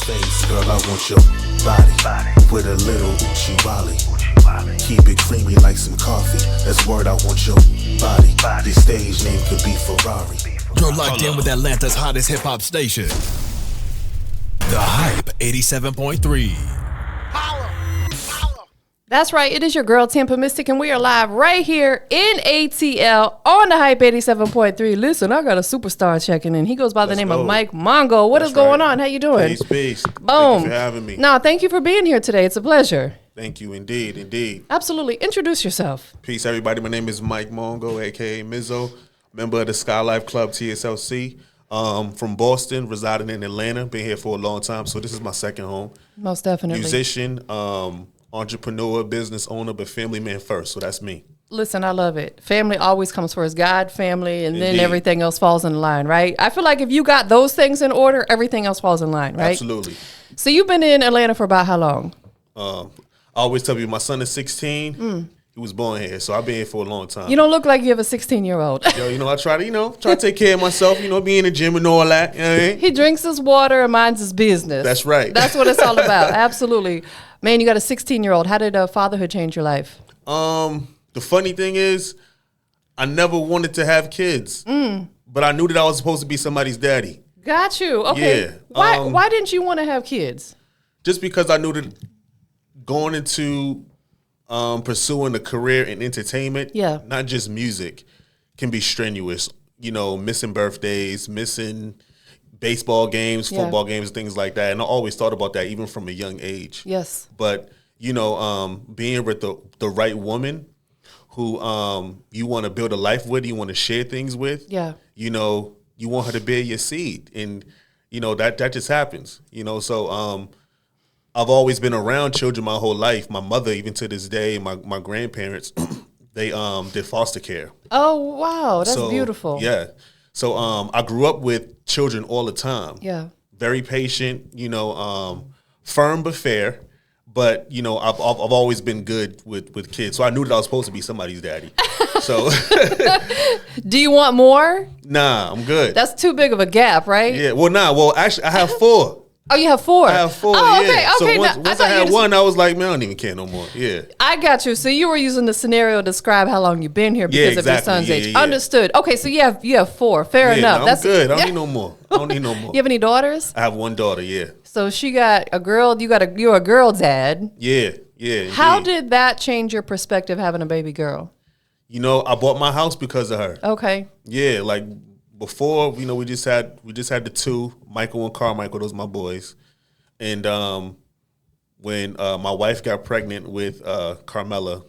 face, girl, I want your body with a little uchiwali. Keep it creamy like some coffee. That's word, I want your body. The stage name could be Ferrari. You're locked in with Atlanta's hottest hip-hop station. The Hype 87.3. That's right. It is your girl, TampaMystic, and we are live right here in ATL on the Hype 87.3. Listen, I got a superstar checking in. He goes by the name of Mike Mongo. What is going on? How you doing? Peace. Boom. Thank you for having me. No, thank you for being here today. It's a pleasure. Thank you, indeed. Absolutely. Introduce yourself. Peace, everybody. My name is Mike Mongo, a.k.a. Mizzo, member of the Sky Life Club, TSLC. From Boston, residing in Atlanta. Been here for a long time, so this is my second home. Most definitely. Musician, entrepreneur, business owner, but family man first, so that's me. Listen, I love it. Family always comes first. God, family, and then everything else falls in line, right? I feel like if you got those things in order, everything else falls in line, right? Absolutely. So you've been in Atlanta for about how long? I always tell you, my son is 16. He was born here, so I've been here for a long time. You don't look like you have a 16-year-old. Yo, I try to take care of myself, be in the gym and all that. You know what I mean? He drinks his water and minds his business. That's right. That's what it's all about. Absolutely. Man, you got a 16-year-old. How did fatherhood change your life? The funny thing is, I never wanted to have kids, but I knew that I was supposed to be somebody's daddy. Got you. Okay. Yeah. Why didn't you want to have kids? Just because I knew that going into pursuing a career in entertainment, not just music, can be strenuous. Missing birthdays, missing baseball games, football games, things like that. And I always thought about that even from a young age. Yes. But, being with the right woman who you want to build a life with, you want to share things with, you want her to bear your seed. And, that just happens, So I've always been around children my whole life. My mother, even to this day, my grandparents, they did foster care. Oh, wow. That's beautiful. Yeah. So I grew up with children all the time. Yeah. Very patient, firm but fair. But, I've always been good with kids. So I knew that I was supposed to be somebody's daddy. So do you want more? Nah, I'm good. That's too big of a gap, right? Yeah. Well, actually, I have 4. Oh, you have 4? I have 4, oh, yeah. Okay. So once I had 1, I was like, man, I don't even care no more. Yeah. I got you. So you were using the scenario to describe how long you've been here because of your son's age. Yeah. Understood. Okay, so you have 4. Fair enough. No, I'm good. I don't need no more. You have any daughters? I have 1 daughter, yeah. So she got a girl. You're a girl dad. Yeah. How did that change your perspective having a baby girl? I bought my house because of her. Okay. Yeah, like before, we just had the 2, Michael and Carmichael. Those my boys. And when my wife got pregnant with Carmela,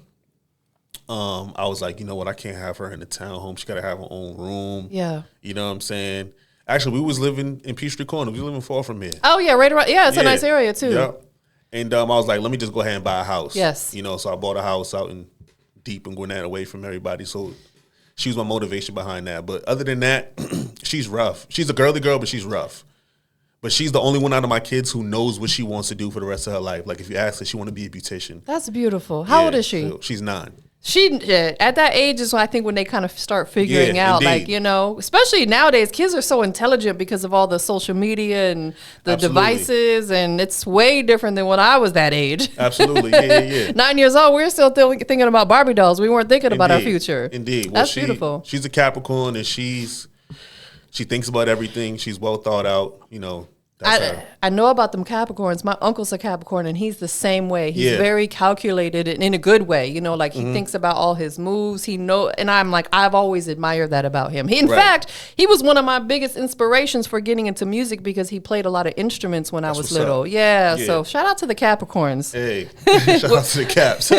I was like, you know what? I can't have her in the townhome. She got to have her own room. Yeah. You know what I'm saying? Actually, we was living in Peachtree Corner. We was living far from here. Oh, yeah, right around. Yeah, it's a nice area, too. Yep. And I was like, let me just go ahead and buy a house. Yes. So I bought a house out in deep and Gwinnett away from everybody. So she was my motivation behind that. But other than that, she's rough. She's a girly girl, but she's rough. But she's the only one out of my kids who knows what she wants to do for the rest of her life. Like if you ask her, she want to be a beautician. That's beautiful. How old is she? So she's 9. At that age is when I think when they kind of start figuring out, indeed. like, especially nowadays, kids are so intelligent because of all the social media and the devices, and it's way different than when I was that age. Absolutely, yeah. 9 years old, we're still thinking about Barbie dolls. We weren't thinking about our future. Indeed. Well, That's beautiful. She's a Capricorn, and she thinks about everything. She's well thought out, I know about them Capricorns. My uncle's a Capricorn, and he's the same way. He's very calculated and in a good way. He thinks about all his moves. And I'm like, I've always admired that about him. In fact, he was one of my biggest inspirations for getting into music because he played a lot of instruments when I was little. Yeah, so shout out to the Capricorns. Hey, shout out to the Caps.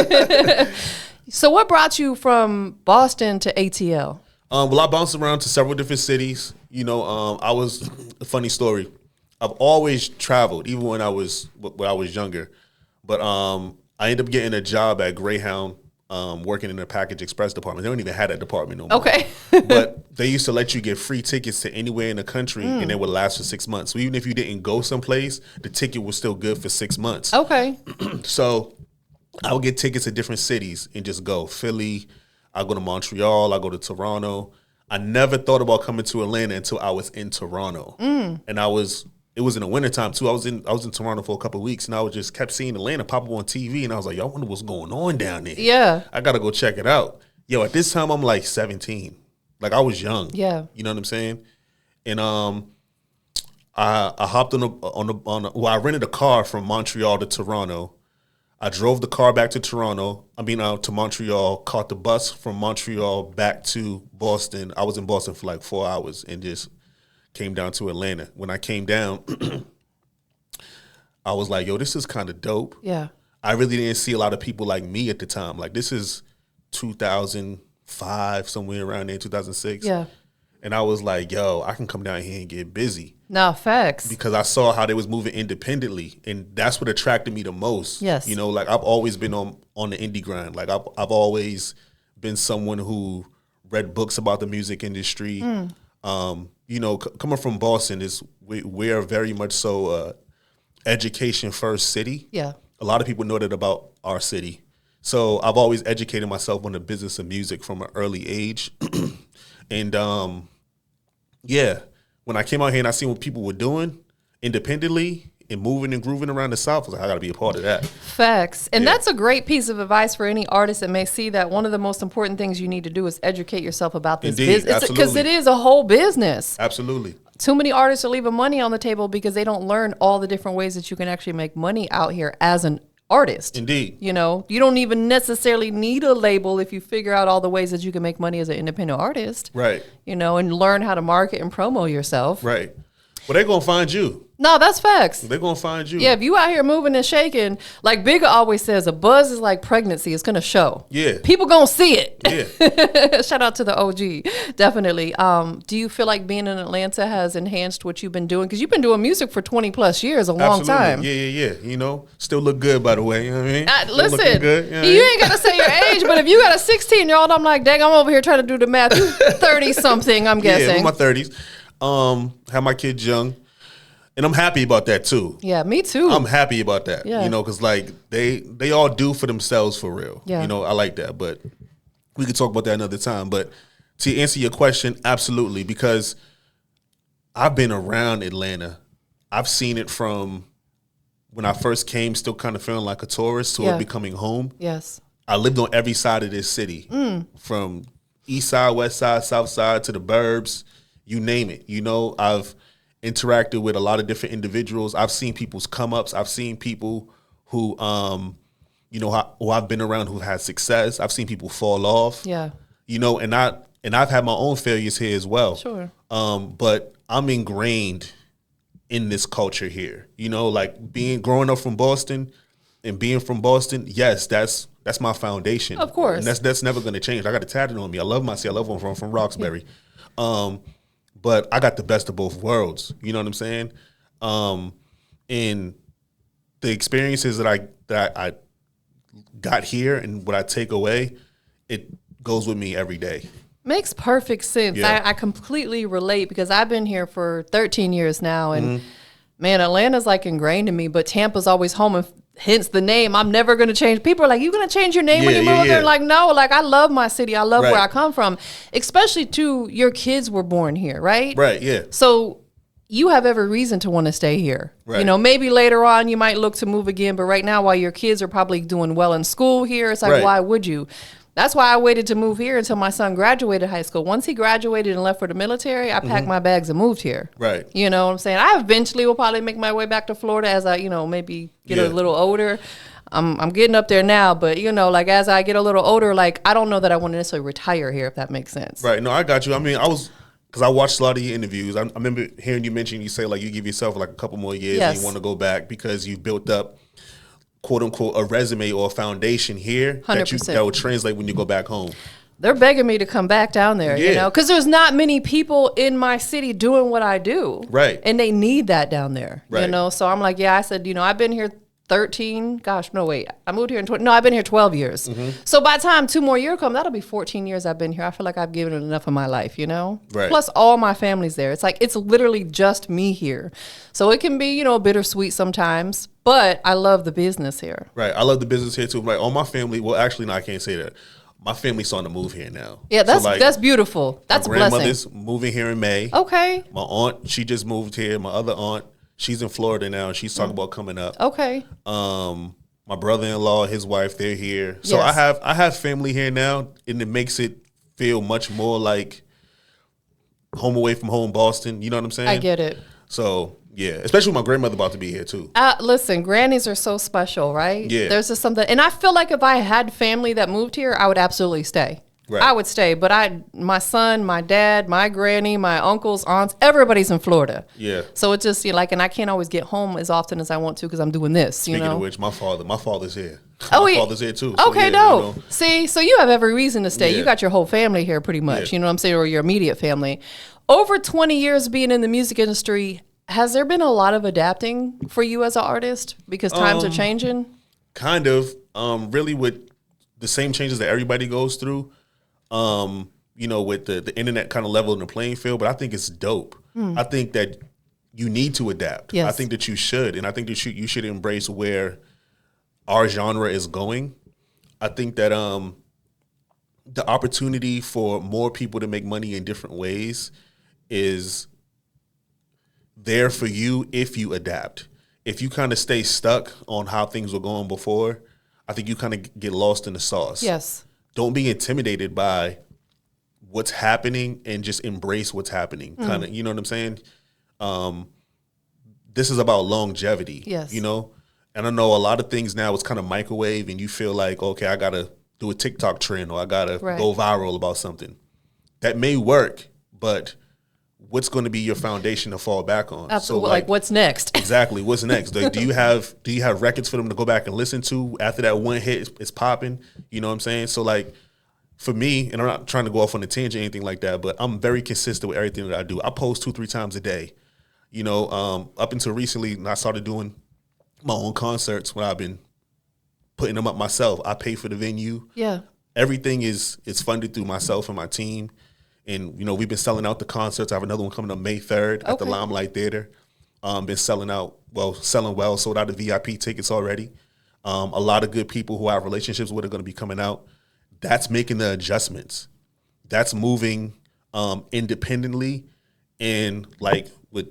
So what brought you from Boston to ATL? Well, I bounced around to several different cities. I was a funny story. I've always traveled, even when I was younger. But I ended up getting a job at Greyhound, working in the package express department. They don't even have that department no more. Okay. But they used to let you get free tickets to anywhere in the country, and it would last for 6 months. So even if you didn't go someplace, the ticket was still good for 6 months. Okay. So I would get tickets to different cities and just go. Philly, I go to Montreal, I go to Toronto. I never thought about coming to Atlanta until I was in Toronto. And I was it was in the wintertime too. I was in Toronto for a couple of weeks, and I was just kept seeing Atlanta pop up on TV, and I was like, yo, I wonder what's going on down there. Yeah. I gotta go check it out. Yo, at this time I'm like 17. Like I was young. Yeah. You know what I'm saying? And I hopped well, I rented a car from Montreal to Toronto. I drove the car back to Toronto. To Montreal, caught the bus from Montreal back to Boston. I was in Boston for like 4 hours and just came down to Atlanta. When I came down, I was like, yo, this is kind of dope. Yeah. I really didn't see a lot of people like me at the time. Like this is 2005, somewhere around there, 2006. Yeah. And I was like, yo, I can come down here and get busy. No, facts. Because I saw how they was moving independently, and that's what attracted me the most. Yes. You know, like I've always been on the indie grind. Like I've always been someone who read books about the music industry. You know, coming from Boston, we're very much so education first city. Yeah. A lot of people know that about our city. So I've always educated myself on the business of music from an early age. And yeah, when I came out here and I seen what people were doing independently and moving and grooving around the South, I was like, I got to be a part of that. Facts. And that's a great piece of advice for any artist that may see that one of the most important things you need to do is educate yourself about this business. Because it is a whole business. Absolutely. Too many artists are leaving money on the table because they don't learn all the different ways that you can actually make money out here as an artist. Indeed. You know, you don't even necessarily need a label if you figure out all the ways that you can make money as an independent artist. Right. You know, and learn how to market and promo yourself. Right. Well, they're going to find you. No, that's facts. They're going to find you. Yeah, if you out here moving and shaking, like Bigger always says, a buzz is like pregnancy. It's going to show. Yeah. People going to see it. Yeah. Shout out to the OG. Definitely. Do you feel like being in Atlanta has enhanced what you've been doing? Because you've been doing music for 20 plus years, a long time. Yeah. You know, still look good, by the way. You know what I mean? Listen, good, you ain't got to say your age, but if you got a 16-year-old, I'm like, dang, I'm over here trying to do the math. You 30-something, I'm guessing. Yeah, in my 30s. Have my kids young. And I'm happy about that too. Yeah, me too. I'm happy about that. Yeah. You know, because like they all do for themselves for real. Yeah. You know, I like that. But we could talk about that another time. But to answer your question, absolutely. Because I've been around Atlanta. I've seen it from when I first came, still kind of feeling like a tourist, to it becoming home. Yes. I lived on every side of this city. From east side, west side, south side, to the burbs, you name it. You know, I've interacted with a lot of different individuals. I've seen people's come ups. I've seen people who, you know, who I've been around who had success. I've seen people fall off. Yeah. You know, and I've had my own failures here as well. Sure. But I'm ingrained in this culture here. You know, like growing up from Boston and being from Boston. Yes, that's my foundation. Of course. And that's never going to change. I got it tatted on me. I love my city. I love where I'm from Roxbury. But I got the best of both worlds. You know what I'm saying? And the experiences that I got here and what I take away, it goes with me every day. Makes perfect sense. Yeah. I completely relate because I've been here for 13 years now. And man, Atlanta's like ingrained in me, but Tampa's always home, and hence the name. I'm never going to change. People are like, you going to change your name when you move there? Like, no, like I love my city. I love where I come from, especially too, your kids were born here, right? Right, yeah. So you have every reason to want to stay here. Right. You know, maybe later on you might look to move again, but right now while your kids are probably doing well in school here, it's like, why would you? That's why I waited to move here until my son graduated high school. Once he graduated and left for the military, I packed my bags and moved here. Right. You know what I'm saying? I eventually will probably make my way back to Florida as I, you know, maybe get a little older. I'm getting up there now, but, you know, like as I get a little older, like I don't know that I want to necessarily retire here, if that makes sense. Right. No, I got you. I mean, because I watched a lot of your interviews. I remember hearing you mention, you say like you give yourself like a couple more years and you want to go back because you built up, quote unquote, a resume or a foundation here 100%. that will translate when you go back home. They're begging me to come back down there, you know, because there's not many people in my city doing what I do. Right. And they need that down there, you Right. know. So I'm like, I said, you know, I've been here 13, I moved here in I've been here 12 years. So by the time 2 more years come, that'll be 14 years I've been here. I feel like I've given it enough of my life, you know? Right. Plus all my family's there. It's like, it's literally just me here. So it can be, you know, bittersweet sometimes, but I love the business here. Right. I love the business here too. Right. All my family, well, actually, no, I can't say that. My family's starting to move here now. Yeah, that's beautiful. That's a blessing. My grandmother's moving here in May. Okay. My aunt, she just moved here. My other aunt, She's in Florida now, and she's talking about coming up. Okay. My brother-in-law, his wife, they're here. So Yes. I have family here now, and it makes it feel much more like home away from home, Boston. You know what I'm saying? I get it. So yeah, especially with my grandmother about to be here too. Listen, grannies are so special, right? Yeah. There's just something, and I feel like if I had family that moved here, I would absolutely stay. Right. I would stay, but my son, my dad, my granny, my uncles, aunts, everybody's in Florida. Yeah. So it's just like, and I can't always get home as often as I want to because I'm doing this. Speaking you know. of which, my father's here. Oh, My father's here too. Okay, yeah, dope. See, so you have every reason to stay. Yeah. You got your whole family here, pretty much. Yeah. You know what I'm saying, or your immediate family. Over 20 years being in the music industry, has there been a lot of adapting for you as an artist because times are changing? Kind of. Really with the same changes that everybody goes through. You know, with the internet kind of leveling the playing field, but I think it's dope. I think that you need to adapt. Yes. I think that you should, and I think that you should embrace where our genre is going. I think that the opportunity for more people to make money in different ways is there for you if you adapt. If you kind of stay stuck on how things were going before, I think you kind of get lost in the sauce. Yes. Don't be intimidated by what's happening and just embrace what's happening. Kind of, you know what I'm saying? This is about longevity. Yes. You know? And I know a lot of things now it's kind of microwave and you feel like, okay, I gotta do a TikTok trend or I gotta go viral about something. That may work, but what's going to be your foundation to fall back on? Absolutely. So like what's next? Exactly. What's next? Like, do you have records for them to go back and listen to after that one hit is popping? You know what I'm saying? So like for me, and I'm not trying to go off on a tangent or anything like that, but I'm very consistent with everything that I do. I post 2-3 times a day. You know, up until recently, I started doing my own concerts when I've been putting them up myself. I pay for the venue. Yeah. Everything is funded through myself and my team. And, you know, we've been selling out the concerts. I have another one coming up May 3rd at the Limelight Theater. Been selling well, sold out the VIP tickets already. A lot of good people who I have relationships with are going to be coming out. That's making the adjustments. That's moving independently. And like what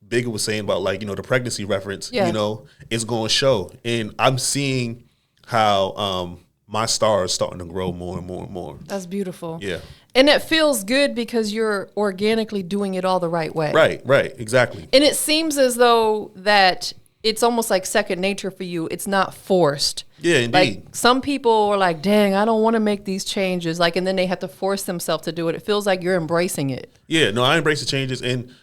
Bigger was saying about like, you know, the pregnancy reference, you know, it's going to show. And I'm seeing how my star is starting to grow more and more and more. That's beautiful. Yeah. And it feels good because you're organically doing it all the right way. Right, exactly. And it seems as though that it's almost like second nature for you. It's not forced. Yeah, indeed. Like some people are like, dang, I don't want to make these changes. Like, and then they have to force themselves to do it. It feels like you're embracing it. Yeah, no, I embrace the changes. And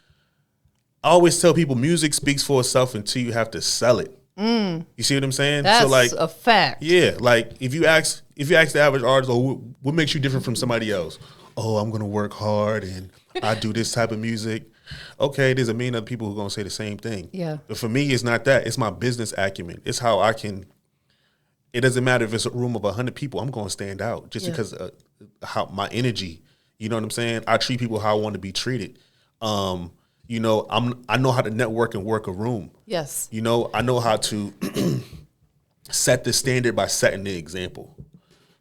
I always tell people music speaks for itself until you have to sell it. You see what I'm saying? That's so like a fact. Yeah, like if you ask the average artist, oh, what makes you different from somebody else? Oh, I'm gonna work hard and I do this type of music. Okay, there's a million other people who are gonna say the same thing. Yeah. But for me, it's not that. It's my business acumen. It's how I can. It doesn't matter if it's a room of 100 people. I'm gonna stand out just because how my energy. You know what I'm saying? I treat people how I want to be treated. You know, I know how to network and work a room. Yes. You know, I know how to set the standard by setting the example.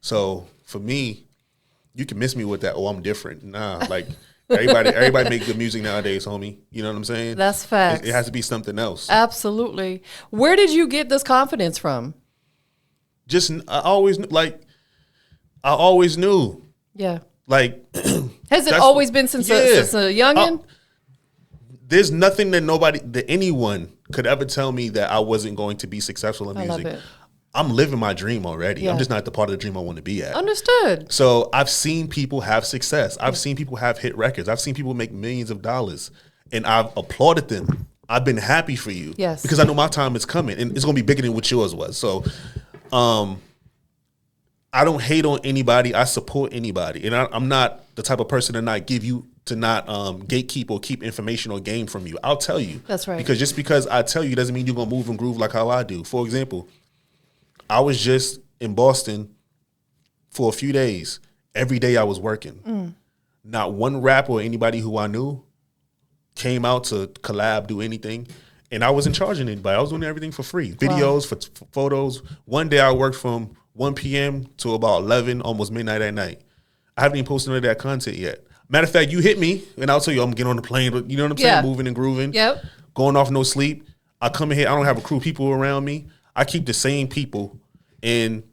So for me, you can miss me with that. Oh, I'm different. Nah, like everybody make good music nowadays, homie. You know what I'm saying? That's facts. It has to be something else. Absolutely. Where did you get this confidence from? I always knew. Yeah. Like, has it always been since a youngin'? There's nothing that anyone could ever tell me that I wasn't going to be successful in music. I love it. I'm living my dream already. Yeah. I'm just not the part of the dream I want to be at. Understood. So I've seen people have success. I've seen people have hit records. I've seen people make millions of dollars, and I've applauded them. I've been happy for you. Yes. Because I know my time is coming, and it's going to be bigger than what yours was. So I don't hate on anybody. I support anybody. And I'm not the type of person to not gatekeep or keep information or game from you. I'll tell you. That's right. Because just because I tell you doesn't mean you're going to move and groove like how I do. For example, I was just in Boston for a few days. Every day I was working. Not one rapper or anybody who I knew came out to collab, do anything. And I wasn't charging anybody. I was doing everything for free. Videos, for photos. One day I worked from 1 p.m. to about 11, almost midnight at night. I haven't even posted any of that content yet. Matter of fact, you hit me, and I'll tell you I'm getting on the plane. You know what I'm saying? Yeah. Moving and grooving. Yep. going off no sleep. I come in here, I don't have a crew of people around me. I keep the same people, and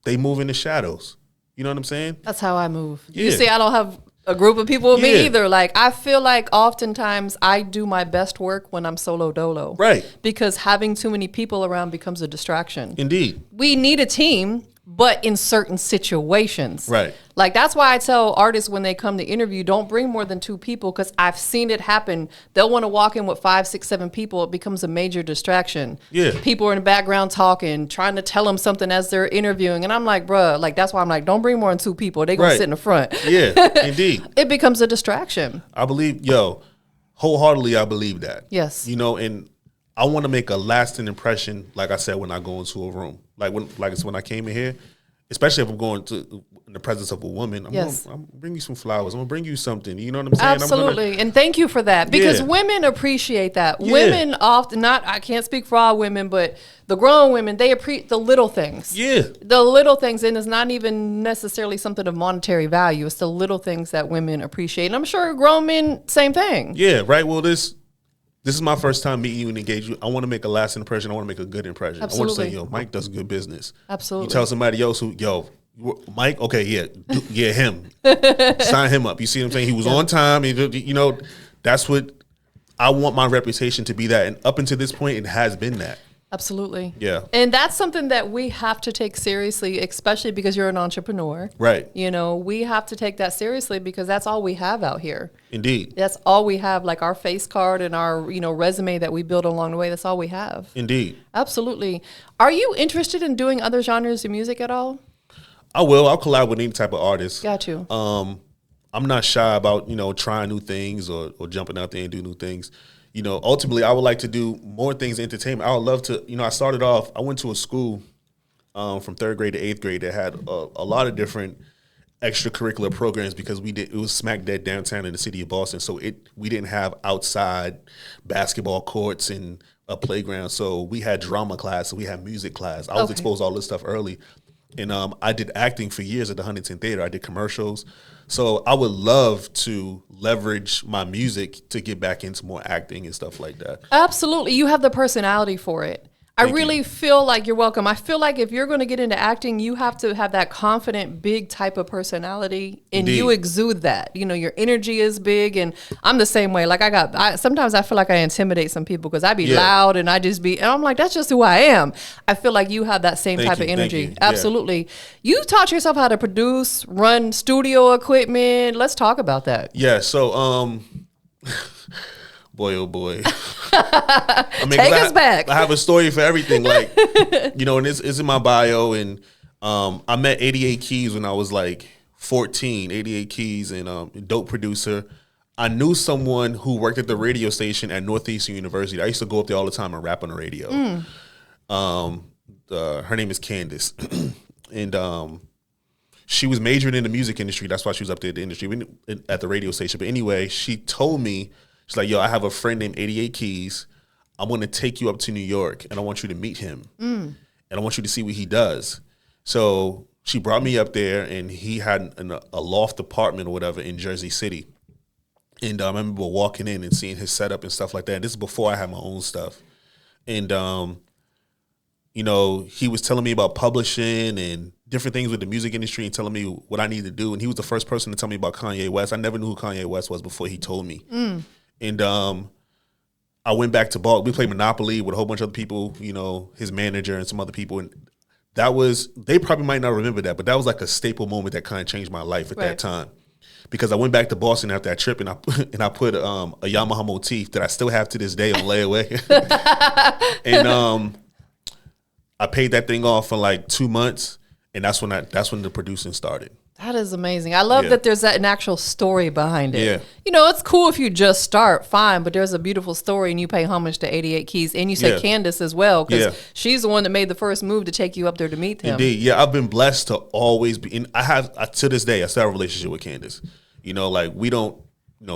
they move in the shadows. You know what I'm saying? That's how I move. Yeah. You see, I don't have a group of people with me either. Like, I feel like oftentimes I do my best work when I'm solo dolo. Right. Because having too many people around becomes a distraction. Indeed. We need a team, but in certain situations. Right. Like, that's why I tell artists when they come to interview, don't bring more than 2 people, because I've seen it happen. They'll want to walk in with 5, 6, 7 people. It becomes a major distraction. Yeah. People are in the background talking, trying to tell them something as they're interviewing. And I'm like, bruh, like, that's why I'm like, don't bring more than 2 people. They're going to sit in the front. Yeah, indeed. It becomes a distraction. I believe, wholeheartedly, I believe that. Yes. You know, and I want to make a lasting impression, like I said, when I go into a room. Like when I came in here, especially if I'm going to in the presence of a woman, I'm gonna bring you some flowers. I'm gonna bring you something. You know what I'm saying? Absolutely. And thank you for that, because women appreciate that. Yeah. Women often, I can't speak for all women, but the grown women, they appreciate the little things. Yeah. The little things, and it's not even necessarily something of monetary value. It's the little things that women appreciate. And I'm sure grown men, same thing. Yeah, right. Well, this is my first time meeting you and engage you. I want to make a lasting impression. I want to make a good impression. Absolutely. I want to say, Mike does good business. Absolutely. You tell somebody else Mike, okay, him. Sign him up. You see what I'm saying? He was on time. That's what I want my reputation to be that. And up until this point, it has been that. Absolutely. Yeah. And that's something that we have to take seriously, especially because you're an entrepreneur. Right. We have to take that seriously, because that's all we have out here. Indeed. That's all we have, like our face card and our, resume that we build along the way. That's all we have. Indeed. Absolutely. Are you interested in doing other genres of music at all? I will. I'll collab with any type of artist. Got you. I'm not shy about, trying new things or jumping out there and do new things. Ultimately, I would like to do more things in entertainment. I would love to, I went to a school from 3rd grade to 8th grade that had a lot of different extracurricular programs, because it was smack dead downtown in the city of Boston. So we didn't have outside basketball courts and a playground. So we had drama class, we had music class. I was exposed to all this stuff early. And I did acting for years at the Huntington Theater. I did commercials. So I would love to leverage my music to get back into more acting and stuff like that. Absolutely. You have the personality for it. I really feel like you're welcome. I feel like if you're going to get into acting, you have to have that confident, big type of personality, and you exude that. Your energy is big, and I'm the same way. Like sometimes I feel like I intimidate some people because I be loud and and I'm like, that's just who I am. I feel like you have that same type of energy. Absolutely. You taught yourself how to produce, run studio equipment. Let's talk about that. Yeah. So, boy, oh boy. Take us back. I have a story for everything. Like, and it's in my bio. And I met 88 Keys when I was like 14. 88 Keys, and dope producer. I knew someone who worked at the radio station at Northeastern University. I used to go up there all the time and rap on the radio. Her name is Candace. And she was majoring in the music industry. That's why she was up there at the industry, at the radio station. But anyway, she told me, she's like, I have a friend named 88 Keys. I'm going to take you up to New York, and I want you to meet him. And I want you to see what he does. So she brought me up there, and he had a loft apartment or whatever in Jersey City. And I remember walking in and seeing his setup and stuff like that. And this is before I had my own stuff. And, he was telling me about publishing and different things with the music industry and telling me what I needed to do. And he was the first person to tell me about Kanye West. I never knew who Kanye West was before he told me. And I went back to Baltimore. We played Monopoly with a whole bunch of other people, his manager and some other people. And they probably might not remember that, but that was like a staple moment that kind of changed my life at that time. Because I went back to Boston after that trip, and I put a Yamaha motif that I still have to this day on layaway. And I paid that thing off for like 2 months, and that's when the producing started. That is amazing. I love that there's an actual story behind it. Yeah. It's cool if you just start, fine, but there's a beautiful story, and you pay homage to 88 Keys. And you say Candace as well, because she's the one that made the first move to take you up there to meet him. Indeed. Yeah, I've been blessed to always be, and to this day, I still have a relationship with Candace. Like we don't,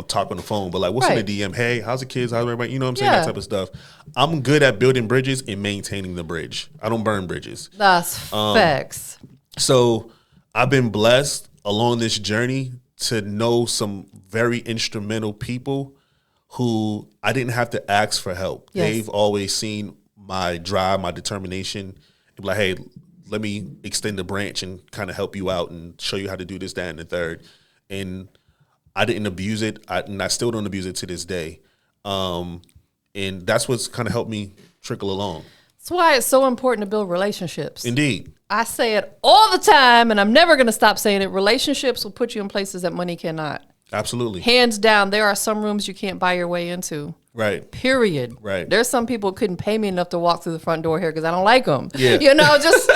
talk on the phone, but like, what's in the DM? Hey, how's the kids? How's everybody? You know what I'm saying? That type of stuff. I'm good at building bridges and maintaining the bridge. I don't burn bridges. That's facts. So I've been blessed along this journey to know some very instrumental people who I didn't have to ask for help. Yes. They've always seen my drive, my determination, and be like, hey, let me extend the branch and kind of help you out and show you how to do this, that, and the third. And I didn't abuse it, and I still don't abuse it to this day. And that's what's kind of helped me trickle along. That's why it's so important to build relationships. Indeed. I say it all the time, and I'm never going to stop saying it. Relationships will put you in places that money cannot. Absolutely. Hands down, there are some rooms you can't buy your way into. Right. Period. Right. There's some people who couldn't pay me enough to walk through the front door here because I don't like them. Yeah. You know, just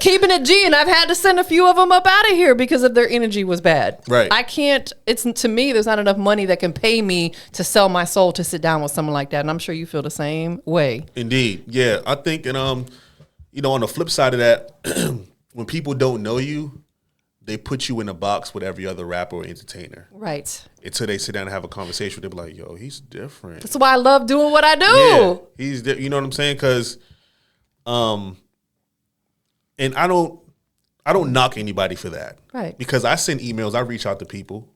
keeping it G. And I've had to send a few of them up out of here because of their energy was bad. Right. I can't, to me, there's not enough money that can pay me to sell my soul to sit down with someone like that. And I'm sure you feel the same way. Indeed. Yeah. I think, and on the flip side of that, when people don't know you, they put you in a box with every other rapper or entertainer. Right. Until they sit down and have a conversation with them, like, yo, he's different. That's why I love doing what I do. Yeah, you know what I'm saying? Because, and I don't knock anybody for that. Right. Because I send emails, I reach out to people,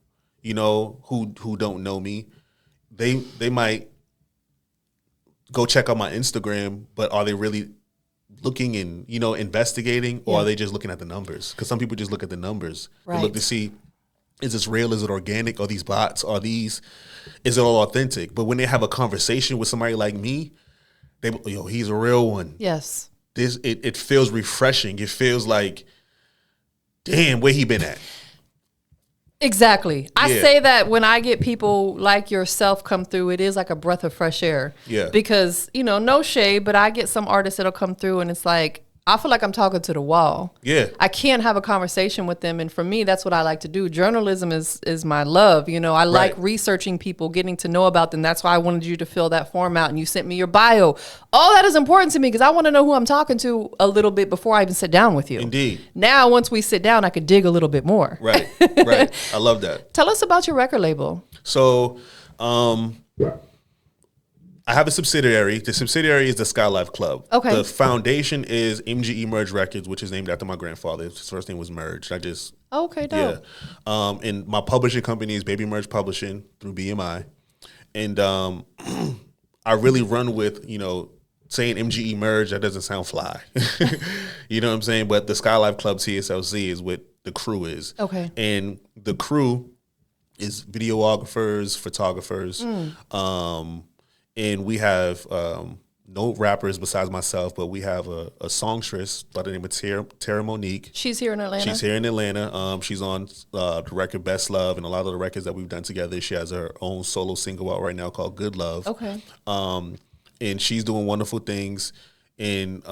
who don't know me. They might go check out my Instagram, but are they really looking and investigating, or are they just looking at the numbers? Because some people just look at the numbers. Right. They look to see, is this real? Is it organic? Are these bots? Is it all authentic? But when they have a conversation with somebody like me, he's a real one. Yes. It feels refreshing. It feels like, damn, where he been at? Exactly. I say that when I get people like yourself come through, it is like a breath of fresh air. Yeah. Because, no shade, but I get some artists that'll come through and it's like, I feel like I'm talking to the wall. Yeah. I can't have a conversation with them. And for me, that's what I like to do. Journalism is my love. I like researching people, getting to know about them. That's why I wanted you to fill that form out and you sent me your bio. All that is important to me because I want to know who I'm talking to a little bit before I even sit down with you. Indeed. Now, once we sit down, I could dig a little bit more. Right. I love that. Tell us about your record label. So, I have a subsidiary. The subsidiary is the Skylife Club. Okay. The foundation is MGE Merge Records, which is named after my grandfather. His first name was Merge. Okay, dope. Yeah. And my publishing company is Baby Merge Publishing through BMI. And I really run with, saying MGE Merge, that doesn't sound fly. You know what I'm saying? But the Skylife Club TSLC is what the crew is. Okay. And the crew is videographers, photographers, and we have no rappers besides myself, but we have a songstress by the name of Tara Monique. She's here in Atlanta? She's here in Atlanta. She's on the record Best Love and a lot of the records that we've done together. She has her own solo single out right now called Good Love. Okay. And she's doing wonderful things. And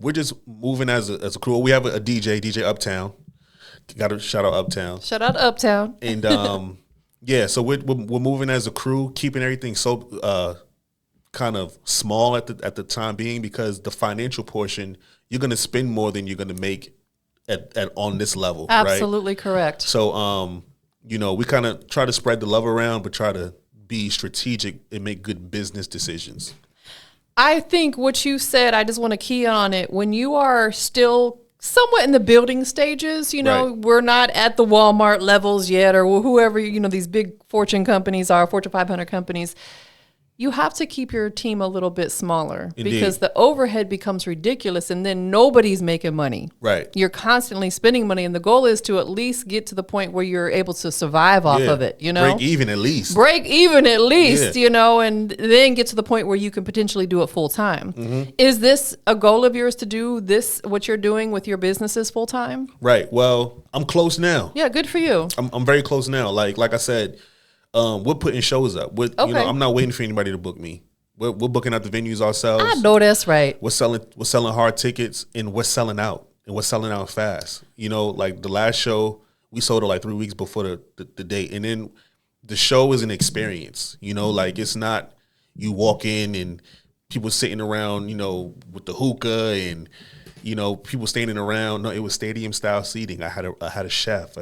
we're just moving as a crew. We have a DJ Uptown. Got to shout out Uptown. Shout out Uptown. And so we're moving as a crew, keeping everything so kind of small at the time being, because the financial portion, you're going to spend more than you're going to make at on this level. Absolutely right? Correct. So we kind of try to spread the love around, but try to be strategic and make good business decisions. I think what you said, I just want to key on it. When you are still somewhat in the building stages, we're not at the Walmart levels yet, or whoever, these big Fortune companies are, Fortune 500 companies. You have to keep your team a little bit smaller. Indeed. Because the overhead becomes ridiculous and then nobody's making money. Right. You're constantly spending money, and the goal is to at least get to the point where you're able to survive off of it, Break even at least. And then get to the point where you can potentially do it full time. Mm-hmm. Is this a goal of yours to do this, what you're doing with your businesses full time? Right. Well, I'm close now. Yeah, good for you. I'm very close now. Like I said, we're putting shows up. I'm not waiting for anybody to book me. We're booking out the venues ourselves. I know that's right. We're selling hard tickets, and we're selling out, and we're selling out fast. Like the last show, we sold it like 3 weeks before the date, and then the show is an experience. Like it's not you walk in and people sitting around, with the hookah and people standing around. No, it was stadium style seating. I had a chef,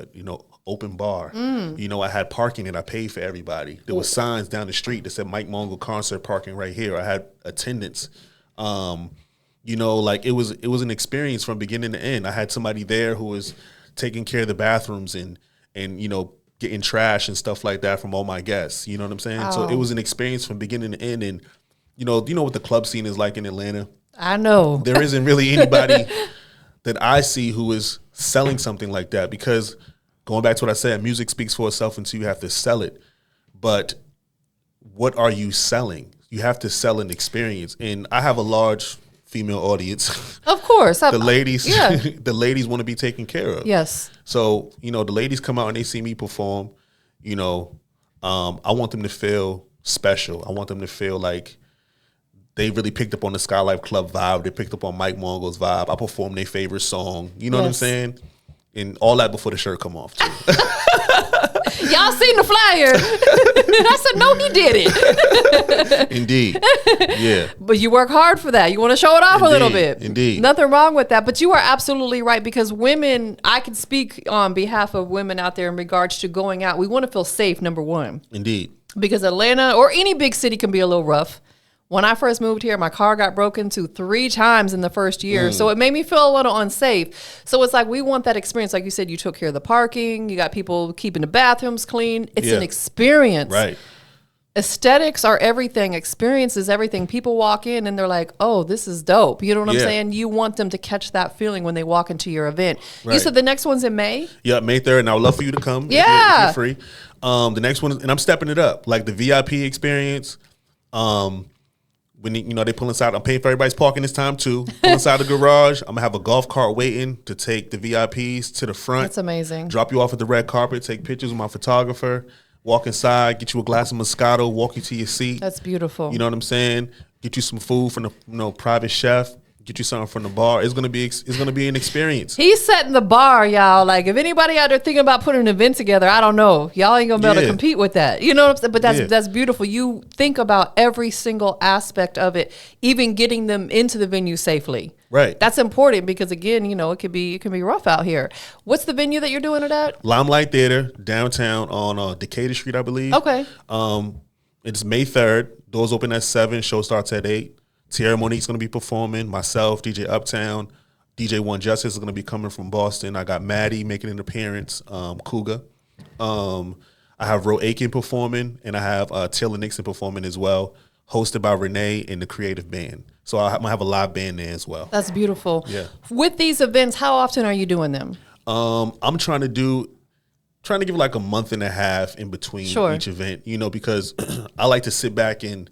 open bar. I had parking and I paid for everybody. There was signs down the street that said Mike Mongo concert parking right here. I had attendance. Like it was an experience from beginning to end. I had somebody there who was taking care of the bathrooms and getting trash and stuff like that from all my guests. You know what I'm saying? So it was an experience from beginning to end. And you know what the club scene is like in Atlanta? I know. There isn't really anybody that I see who is selling something like that, because going back to what I said, music speaks for itself until you have to sell it. But what are you selling? You have to sell an experience. And I have a large female audience. Of course. The ladies, the ladies want to be taken care of. Yes. So, you know, the ladies come out and they see me perform, you know, I want them to feel special. I want them to feel like they really picked up on the Skylife Club vibe. They picked up on Mike Mongo's vibe. I performed their favorite song. You know what I'm saying? And all that before the shirt come off, too. Y'all seen the flyer. I said, no, he did it. Indeed. Yeah. But you work hard for that. You want to show it off a little bit. Indeed. Nothing wrong with that. But you are absolutely right, because women, I can speak on behalf of women out there in regards to going out. We want to feel safe, number one. Indeed. Because Atlanta or any big city can be a little rough. When I first moved here, my car got broken into 3 times in the first year. So it made me feel a little unsafe. So it's like, we want that experience. Like you said, you took care of the parking. You got people keeping the bathrooms clean. It's an experience. Right. Aesthetics are everything. Experience is everything. People walk in and they're like, oh, this is dope. You know what I'm saying? You want them to catch that feeling when they walk into your event. Right. You said the next one's in May? Yeah, May 3rd. And I would love for you to come. Yeah. If you're free. The next one, and I'm stepping it up. Like the VIP experience. When they pull inside, I'm paying for everybody's parking this time too. Pull inside the garage. I'm gonna have a golf cart waiting to take the VIPs to the front. That's amazing. Drop you off at the red carpet, take pictures with my photographer, walk inside, get you a glass of Moscato, walk you to your seat. That's beautiful. You know what I'm saying? Get you some food from the private chef. Get you something from the bar. It's gonna be an experience. He's setting the bar, y'all. Like, if anybody out there thinking about putting an event together, I don't know. Y'all ain't gonna be able to compete with that. You know what I'm saying? But that's beautiful. You think about every single aspect of it, even getting them into the venue safely. Right. That's important, because again, you know, it can be rough out here. What's the venue that you're doing it at? Limelight Theater, downtown on Decatur Street, I believe. Okay. It's May 3rd. Doors open at 7. Show starts at 8. Tierra Monique's going to be performing. Myself, DJ Uptown, DJ One Justice is going to be coming from Boston. I got Maddie making an appearance, Cougar. I have Ro Aiken performing, and I have Taylor Nixon performing as well, hosted by Renee and the Creative Band. So I'm going to have a live band there as well. That's beautiful. Yeah. With these events, how often are you doing them? I'm trying to give like a month and a half in between each event, you know, because I like to sit back and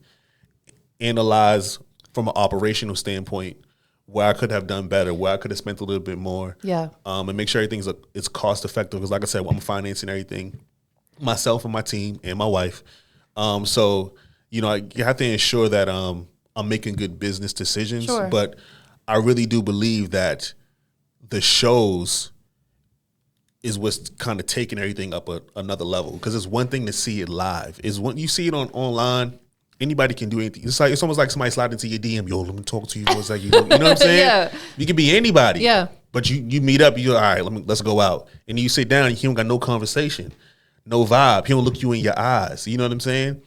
analyze from an operational standpoint where I could have done better, where I could have spent a little bit more. Yeah. And make sure everything's it's cost effective. Because like I said, I'm financing everything, myself and my team and my wife. So, you know, you have to ensure that I'm making good business decisions. Sure. But I really do believe that the shows is what's kind of taking everything up another level. Because it's one thing to see it live. It's when you see it online, anybody can do anything. It's almost like somebody sliding into your DM. Yo, let me talk to you. It's like, you know what I'm saying? Yeah. You can be anybody. Yeah. But you meet up. You're all right. Let's go out. And you sit down. You don't got no conversation, no vibe. He don't look you in your eyes. You know what I'm saying?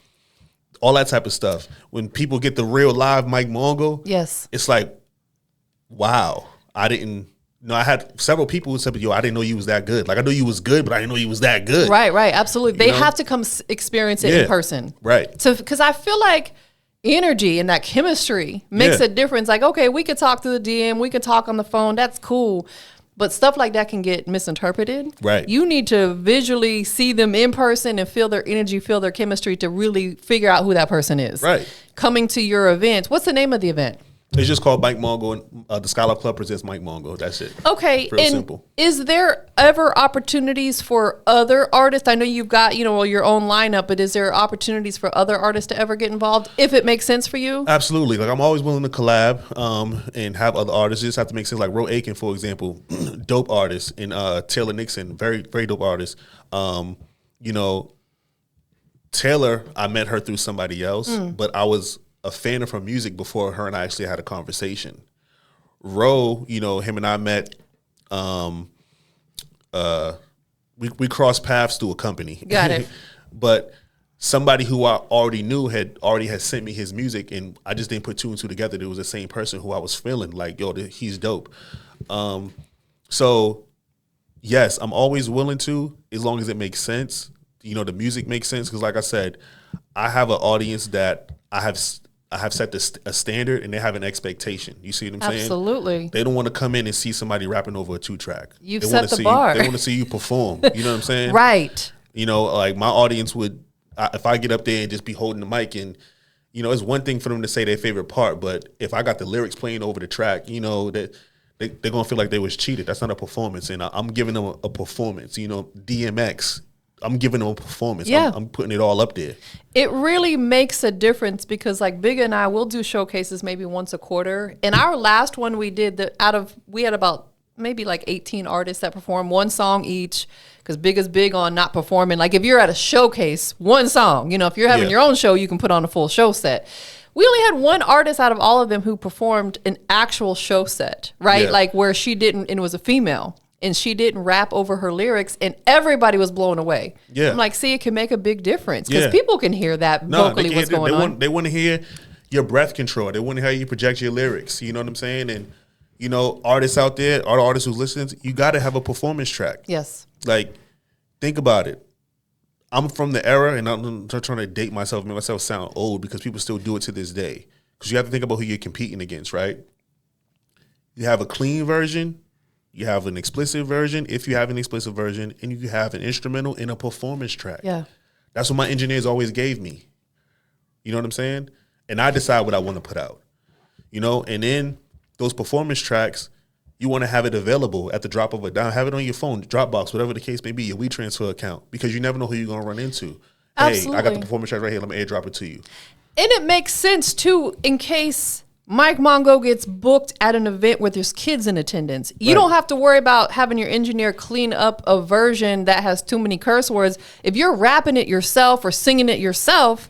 All that type of stuff. When people get the real live Mike Mongo, yes, it's like, wow. I had several people who said, yo, I didn't know you was that good. Like, I knew you was good, but I didn't know you was that good. Right, absolutely. They have to come experience it in person. Right. So, because I feel like energy and that chemistry makes a difference. Like, okay, we could talk through the DM, we could talk on the phone, that's cool. But stuff like that can get misinterpreted. Right. You need to visually see them in person and feel their energy, feel their chemistry to really figure out who that person is. Right. Coming to your event. What's the name of the event? It's just called Mike Mongo, and the Skylife Club presents Mike Mongo. That's it. Okay. Real simple. Is there ever opportunities for other artists? I know you've got, your own lineup, but is there opportunities for other artists to ever get involved if it makes sense for you? Absolutely. Like, I'm always willing to collab and have other artists. It just have to make sense. Like Ro Aiken, for example, dope artist, and Taylor Nixon, very, very dope artist. Taylor, I met her through somebody else, but I was a fan of her music before her and I actually had a conversation. Ro, him and I met, we crossed paths through a company. Got it. But somebody who I already knew had sent me his music, and I just didn't put 2 and 2 together. It was the same person who I was feeling like, yo, he's dope. So yes, I'm always willing to, as long as it makes sense. You know, the music makes sense because, like I said, I have an audience that I have set a standard, and they have an expectation. You see what I'm saying? Absolutely. They don't want to come in and see somebody rapping over a 2-track. You've set the bar. They want to see you perform. You know what I'm saying? Right. You know, like my audience would, if I get up there and just be holding the mic, and you know, it's one thing for them to say their favorite part, but if I got the lyrics playing over the track, you know, that they're gonna feel like they was cheated. That's not a performance, and I'm giving them a performance. You know, DMX. I'm giving them a performance. Yeah. I'm putting it all up there. It really makes a difference because like Big and I will do showcases maybe once a quarter. And our last one we did, we had about maybe like 18 artists that performed one song each, because Big is big on not performing. Like if you're at a showcase, one song, you know, if you're having your own show, you can put on a full show set. We only had one artist out of all of them who performed an actual show set, right? Yeah. Like where she didn't, and it was a female. And she didn't rap over her lyrics, and everybody was blown away. Yeah. I'm like, see, it can make a big difference because people can hear that vocally what's going on. They want to hear your breath control. They want to hear you project your lyrics. You know what I'm saying? And, you know, artists out there, all the artists who's listening, you got to have a performance track. Yes. Like, think about it. I'm from the era, and I'm not trying to date myself, make myself sound old, because people still do it to this day. Because you have to think about who you're competing against, right? You have a clean version. You have an explicit version, if you have an explicit version, and you have an instrumental and a performance track. Yeah. That's what my engineers always gave me. You know what I'm saying? And I decide what I want to put out. You know, and then those performance tracks, you want to have it available at the drop of a dime. Have it on your phone, Dropbox, whatever the case may be, your WeTransfer account, because you never know who you're going to run into. Absolutely. Hey, I got the performance track right here. Let me airdrop it to you. And it makes sense, too, in case Mike Mongo gets booked at an event where there's kids in attendance. You don't have to worry about having your engineer clean up a version that has too many curse words. If you're rapping it yourself or singing it yourself,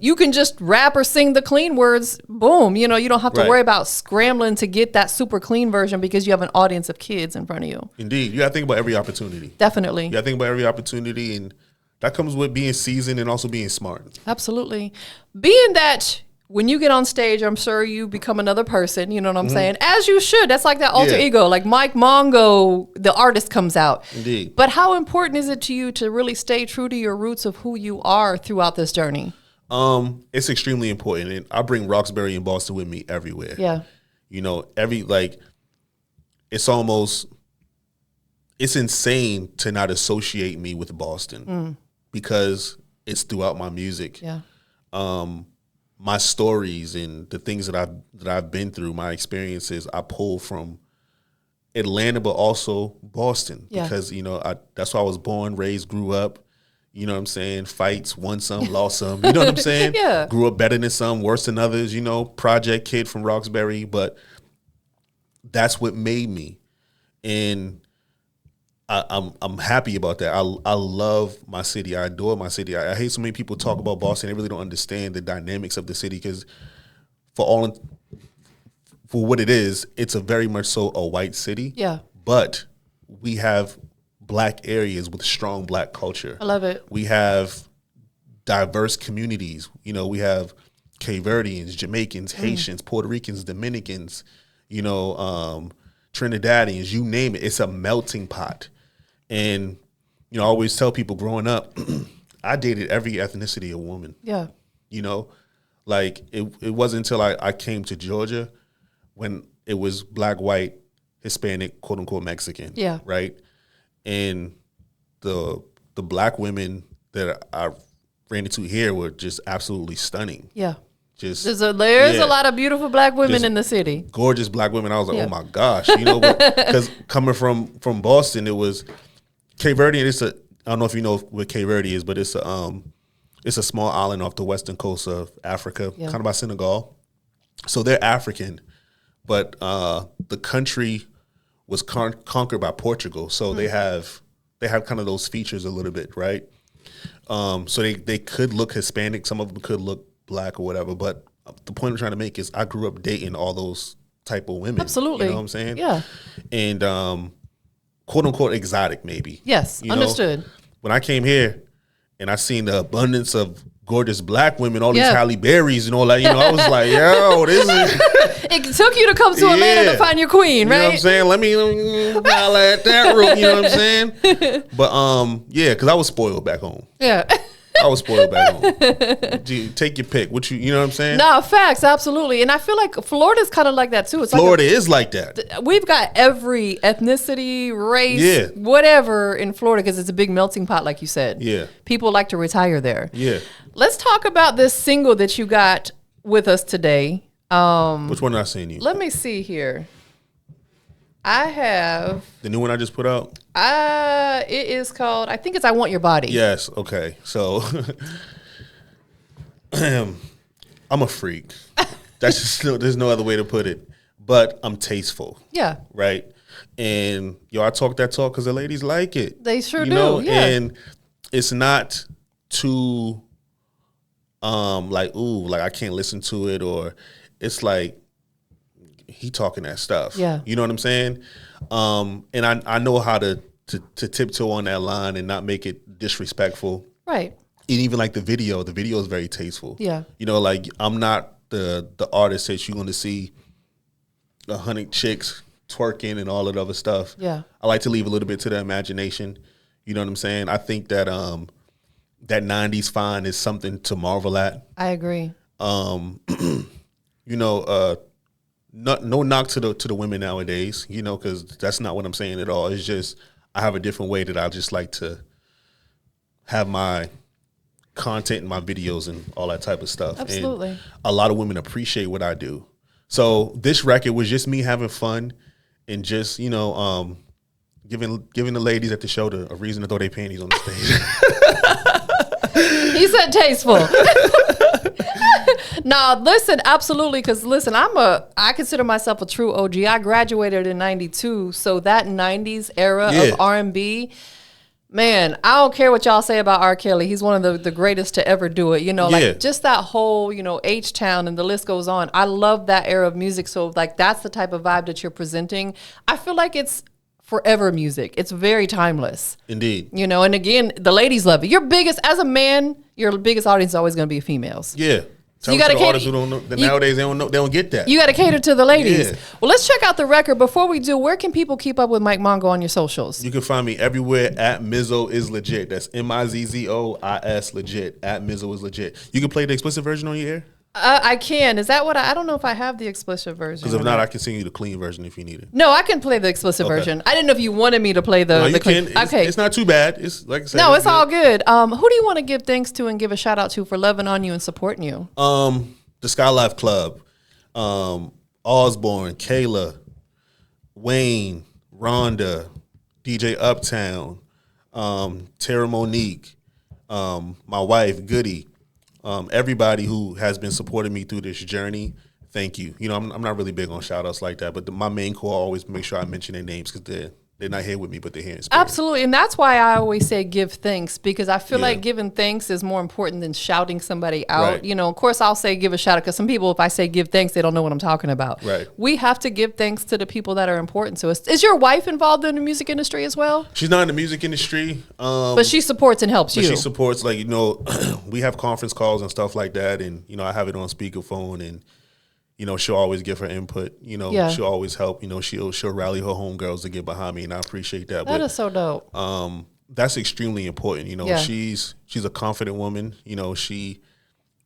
you can just rap or sing the clean words. Boom. You know, you don't have to worry about scrambling to get that super clean version because you have an audience of kids in front of you. Indeed. You got to think about every opportunity. Definitely. You got to think about every opportunity, and that comes with being seasoned and also being smart. Absolutely. Being that when you get on stage, I'm sure you become another person, you know what I'm saying? As you should. That's like that alter ego. Like Mike Mongo, the artist comes out. Indeed. But how important is it to you to really stay true to your roots of who you are throughout this journey? It's extremely important. And I bring Roxbury and Boston with me everywhere. Yeah. You know, it's insane to not associate me with Boston because it's throughout my music. Yeah. My stories and the things that I've been through, my experiences, I pull from Atlanta, but also Boston because, you know, that's where I was born, raised, grew up. You know what I'm saying? Fights, won some, lost some. You know what I'm saying? Yeah. Grew up better than some, worse than others. You know, project kid from Roxbury, but that's what made me, and I'm happy about that. I love my city. I adore my city. I hate so many people talk about Boston. They really don't understand the dynamics of the city because for what it is, it's a very much so a white city. Yeah. But we have black areas with strong black culture. I love it. We have diverse communities. You know, we have Cape Verdeans, Jamaicans, Haitians, Puerto Ricans, Dominicans, you know, Trinidadians, you name it. It's a melting pot. And, you know, I always tell people growing up, I dated every ethnicity of woman. Yeah. You know, like it wasn't until I came to Georgia when it was black, white, Hispanic, quote unquote Mexican. Yeah. Right. And the black women that I ran into here were just absolutely stunning. Yeah. Just there's a lot of beautiful black women in the city. Gorgeous black women. I was like, oh my gosh, you know, because coming from Boston, it was Cape Verde. I don't know if you know what Cape Verde is, but it's a small island off the western coast of Africa, kind of by Senegal. So they're African, but the country was conquered by Portugal, so they have kind of those features a little bit, right? So they could look Hispanic. Some of them could look black or whatever, but the point I'm trying to make is I grew up dating all those type of women. Absolutely. You know what I'm saying? Yeah. And quote unquote exotic maybe. Yes, understood. When I came here and I seen the abundance of gorgeous black women, all these Halle Berrys and all that, you know, I was like, yo, this is It took you to come to Atlanta to find your queen, right? You know what I'm saying? Let me holler at that room. You know what I'm saying? But yeah, because I was spoiled back home. Yeah. I was spoiled back home. Take your pick. You know what I'm saying? No, facts, absolutely. And I feel like Florida's kind of like that too. Florida is like that. We've got every ethnicity, race, whatever in Florida because it's a big melting pot, like you said. Yeah. People like to retire there. Yeah. Let's talk about this single that you got with us today. Which one did I send you? Let me see here. I have the new one I just put out. It is called. I think it's "I Want Your Body." Yes. Okay. So, I'm a freak. That's just there's no other way to put it. But I'm tasteful. Yeah. Right. And I talk that talk because the ladies like it. They sure do. Know? Yeah. And it's not too, like I can't listen to it, or it's like. He talking that stuff. Yeah. You know what I'm saying? And I know how to tiptoe on that line and not make it disrespectful. Right. And even like the video is very tasteful. Yeah. Like I'm not the artist that you're going to see 100 chicks twerking and all that other stuff. Yeah. I like to leave a little bit to the imagination. You know what I'm saying? I think that that 90s fine is something to marvel at. I agree. No knock to the women nowadays, because that's not what I'm saying at all. It's just I have a different way that I just like to have my content and my videos and all that type of stuff. Absolutely. And a lot of women appreciate what I do. So this record was just me having fun and just, giving the ladies at the show a reason to throw their panties on the stage. He said tasteful. No, listen, absolutely, because listen, I consider myself a true OG. I graduated in '92, so that '90s era of R&B, man, I don't care what y'all say about R. Kelly. He's one of the greatest to ever do it. Like just that whole, H-Town and the list goes on. I love that era of music. So like that's the type of vibe that you're presenting. I feel like it's forever music. It's very timeless. Indeed. And again, the ladies love it. As a man, your biggest audience is always going to be females. Yeah. So you got to artists who don't know that nowadays they don't get that. You got to cater to the ladies. Yeah. Well, let's check out the record. Before we do, where can people keep up with Mike Mongo on your socials? You can find me everywhere at Mizzo is legit. That's MIZZOIS legit. At Mizzo is legit. You can play the explicit version on your air? I can. Is that what I don't know if I have the explicit version. Because if not, I can sing you the clean version if you need it. No, I can play the explicit version. I didn't know if you wanted me to play the clean. Okay. It's not too bad. It's like I said. No, it's all good. Who do you want to give thanks to and give a shout out to for loving on you and supporting you? The Sky Life Club, Osborne, Kayla, Wayne, Rhonda, DJ Uptown, Tara Monique, my wife, Goody, everybody who has been supporting me through this journey, thank you. I'm not really big on shout-outs like that, but my main core always make sure I mention their names because they're not here with me, but they're here in spirit. Absolutely, and that's why I always say give thanks, because I feel like giving thanks is more important than shouting somebody out. Right. Of course, I'll say give a shout out because some people, if I say give thanks, they don't know what I'm talking about. Right. We have to give thanks to the people that are important to us. Is your wife involved in the music industry as well? She's not in the music industry. But she supports and helps you. She supports, we have conference calls and stuff like that, and, I have it on speakerphone, and, she'll always give her input. She'll always help. She'll rally her homegirls to get behind me, and I appreciate that. That is so dope. That's extremely important. She's a confident woman. She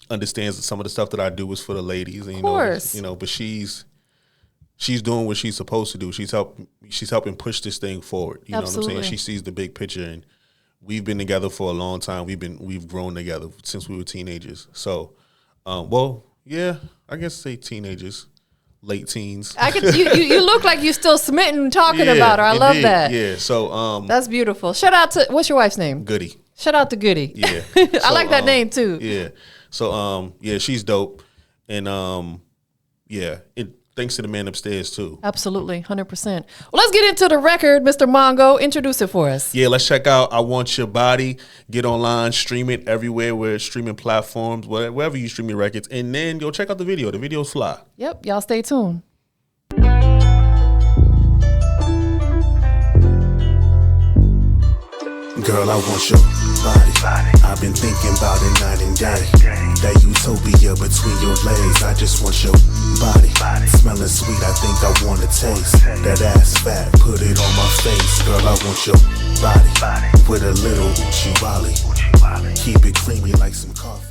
understands that some of the stuff that I do is for the ladies. And, of course. But she's doing what she's supposed to do. She's helping push this thing forward. You Absolutely. know what I'm saying? She sees the big picture, and we've been together for a long time. We've grown together since we were teenagers. So, yeah, I guess say teenagers, late teens. You look like you're still smitten talking about her. I love that. Yeah, so that's beautiful. Shout out to what's your wife's name? Goody. Shout out to Goody. Yeah, I like that name too. Yeah, so she's dope, and thanks to the man upstairs too. Absolutely, 100%. Well, let's get into the record, Mr. Mongo. Introduce it for us. Yeah, let's check out "I Want Your Body." Get online, stream it everywhere where streaming platforms, wherever you stream your records, and then go check out the video. The video's fly. Yep, y'all stay tuned. Girl, I want your body. I I've been thinking about it night and day. That utopia between your legs. I just want your body. Smelling sweet, I think I wanna taste. That ass fat, put it on my face. Girl, I want your body. With a little uchi wally. Keep it creamy like some coffee.